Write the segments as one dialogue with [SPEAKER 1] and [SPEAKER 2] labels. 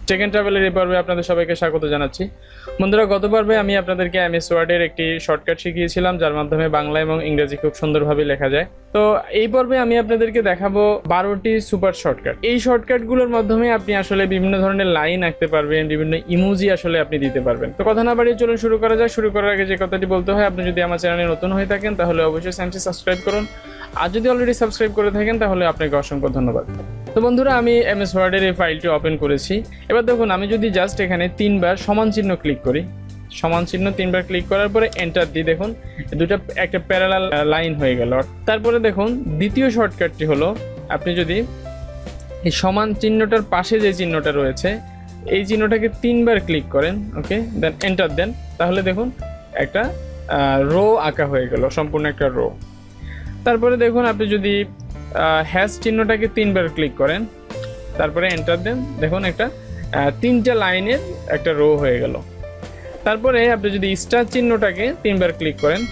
[SPEAKER 1] Take and ট্রাভেলের এই পর্বে আপনাদের সবাইকে স্বাগত জানাচ্ছি। বন্ধুরা, গত পর্বে আমি আপনাদেরকে এমএস ওয়ার্ডের একটি শর্টকাট শিখিয়েছিলাম, যার মাধ্যমে বাংলা এবং ইংরেজি খুব সুন্দরভাবে লেখা যায়। তো এই পর্বে আমি আপনাদেরকে দেখাবো 12টি সুপার শর্টকাট। এই শর্টকাটগুলোর মাধ্যমে আপনি আসলে বিভিন্ন ধরনের লাইন আঁকতে পারবেন, বিভিন্ন ইমোজি আসলে আপনি দিতে পারবেন। তো কথা না বাড়িয়ে চলুন শুরু করা যায়। শুরু করার আগে যে কথাটি বলতে হয়, আপনি যদি আমার চ্যানেলে নতুন হয়ে থাকেন তাহলে অবশ্যই চ্যানেলটি সাবস্ক্রাইব করুন, আর যদি অলরেডি সাবস্ক্রাইব করে থাকেন তাহলে আপনাকে অসংখ্য ধন্যবাদ। তো বন্ধুরা, আমি এমএস ওয়ার্ডের এই ফাইলটি ওপেন করেছি। এবার দেখুন, আমি যদি জাস্ট এখানে 3বার সমান চিহ্ন ক্লিক করি, সমান চিহ্ন 3বার ক্লিক করার পরে এন্টার দিই, দেখুন দুটো একটা প্যারালাল লাইন হয়ে গেল। তারপরে দেখুন দ্বিতীয় শর্টকাটটি হলো, আপনি যদি এই সমান চিহ্নটার পাশে যে চিহ্নটা রয়েছে এই চিহ্নটাকে 3বার ক্লিক করেন, ওকে, দেন এন্টার দেন, তাহলে দেখুন একটা রো আঁকা হয়ে গেল, সম্পূর্ণ একটা রো। তারপরে দেখুন, আপনি যদি হ্যাশ চিহ্নটাকে 3বার ক্লিক করেন, তারপরে এন্টার দেন, দেখুন একটা 3টা লাইনের একটা রো হয়ে গেল। তারপরে আপনি যদি স্টার চিহ্নটাকে 3বার ক্লিক করেন,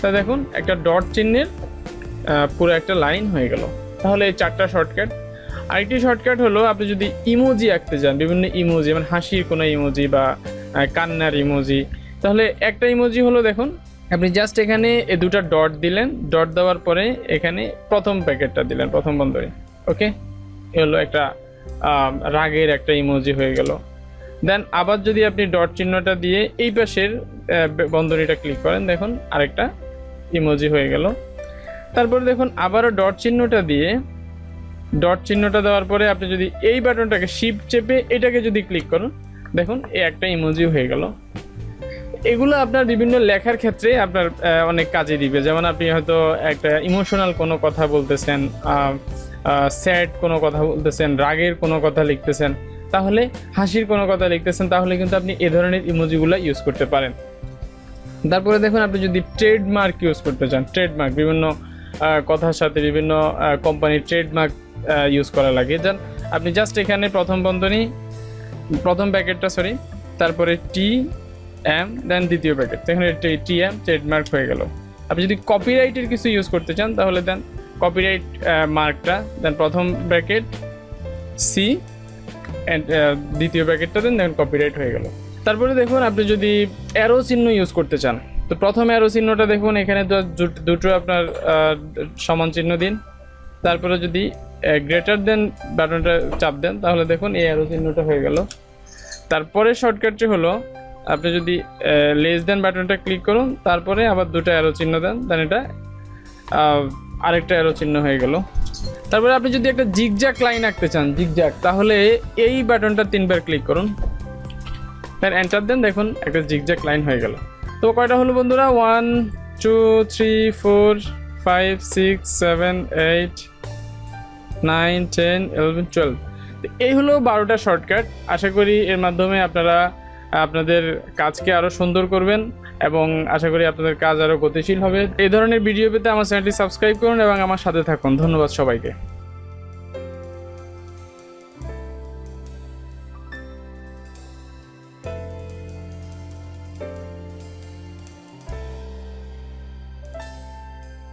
[SPEAKER 1] তা দেখুন একটা ডট চিহ্নের পুরো একটা লাইন হয়ে গেল। তাহলে এই 4টা শর্টকাট। আরেকটি শর্টকাট হলো, আপনি যদি ইমোজি আঁকতে চান, বিভিন্ন ইমোজি, মানে হাসির কোনো ইমোজি বা কান্নার ইমোজি, তাহলে একটা ইমোজি হলো, দেখুন আপনি জাস্ট এখানে এই দুটো ডট দিলেন, ডট দেওয়ার পরে এখানে প্রথম প্যাকেটটা দিলেন, প্রথম বন্ধনী, ওকে, এ হলো একটা রাগের একটা ইমোজি হয়ে গেল। দেন আবার যদি আপনি ডট চিহ্নটা দিয়ে এই পাশের বন্ধনীটা ক্লিক করেন, দেখুন আরেকটা ইমোজি হয়ে গেল। তারপরে দেখুন আবারও ডট চিহ্নটা দিয়ে, ডট চিহ্নটা দেওয়ার পরে আপনি যদি এই বাটনটাকে শিফট চেপে এটাকে যদি ক্লিক করুন, দেখুন এই একটা ইমোজি হয়ে গেল। এগুলো আপনার বিভিন্ন লেখার ক্ষেত্রে আপনার অনেক কাজে দিবে। যেমন আপনি হয়তো একটা ইমোশনাল কোনো কথা বলতেছেন, স্যাড কোনো কথা বলতেছেন, রাগের কোনো কথা লিখতেছেন, তাহলে হাসির কোনো কথা লিখতেছেন, তাহলে কিন্তু আপনি এ ধরনের ইমোজিগুলো ইউজ করতে পারেন। তারপরে দেখুন, আপনি যদি ট্রেডমার্ক ইউজ করতে চান, ট্রেডমার্ক বিভিন্ন কথার সাথে বিভিন্ন কোম্পানির ট্রেডমার্ক ইউজ করা লাগে। যান আপনি জাস্ট এখানে প্রথম বন্ধনী, প্রথম প্যাকেটটা তারপরে টি এম, দেন দ্বিতীয় প্যাকেট, এখানে টি এম ট্রেডমার্ক হয়ে গেল। আপনি যদি কপিরাইটের কিছু ইউজ করতে চান তাহলে দেন কপিরাইট মার্কটা, দেন প্রথম ব্র্যাকেট সি অ্যান্ড দ্বিতীয় প্যাকেটটা দেন, দেন কপিরাইট হয়ে গেল। তারপরে দেখুন, আপনি যদি অ্যারো চিহ্ন ইউজ করতে চান, তো প্রথম অ্যারো চিহ্নটা দেখুন এখানে দুটো আপনার সমান চিহ্ন দিন, তারপরে যদি গ্রেটার দেন বাটনটা চাপ দেন, তাহলে দেখুন এই অ্যারো চিহ্নটা হয়ে গেল। তারপরে শর্টকাটটি হলো, আপনি যদি লেস দেন বাটনটা ক্লিক করুন, তারপরে আবার দুটো অ্যারো চিহ্ন দেন, দেন এটা আরেকটা অ্যারো চিহ্ন হয়ে গেল। তারপরে আপনি যদি একটা জিগজ্যাগ লাইন আঁকতে চান, জিগজ্যাগ, তাহলে এই বাটনটা 3বার ক্লিক করুন, দেন এন্টার দেন, দেখুন একটা জিগজ্যাগ লাইন হয়ে গেল। তো কয়টা হলো বন্ধুরা? 1 2 3 4 5 6 7 8 9 10 11 12। এই হলো 12টা শর্টকাট। আশা করি এর মাধ্যমে আপনারা আপনাদের কাজকে আরও সুন্দর করবেন এবং আশা করি আপনাদের কাজ আরও গতিশীল হবে। এই ধরনের ভিডিও পেতে আমার চ্যানেলটি সাবস্ক্রাইব করুন এবং আমার সাথে থাকুন। ধন্যবাদ সবাইকে।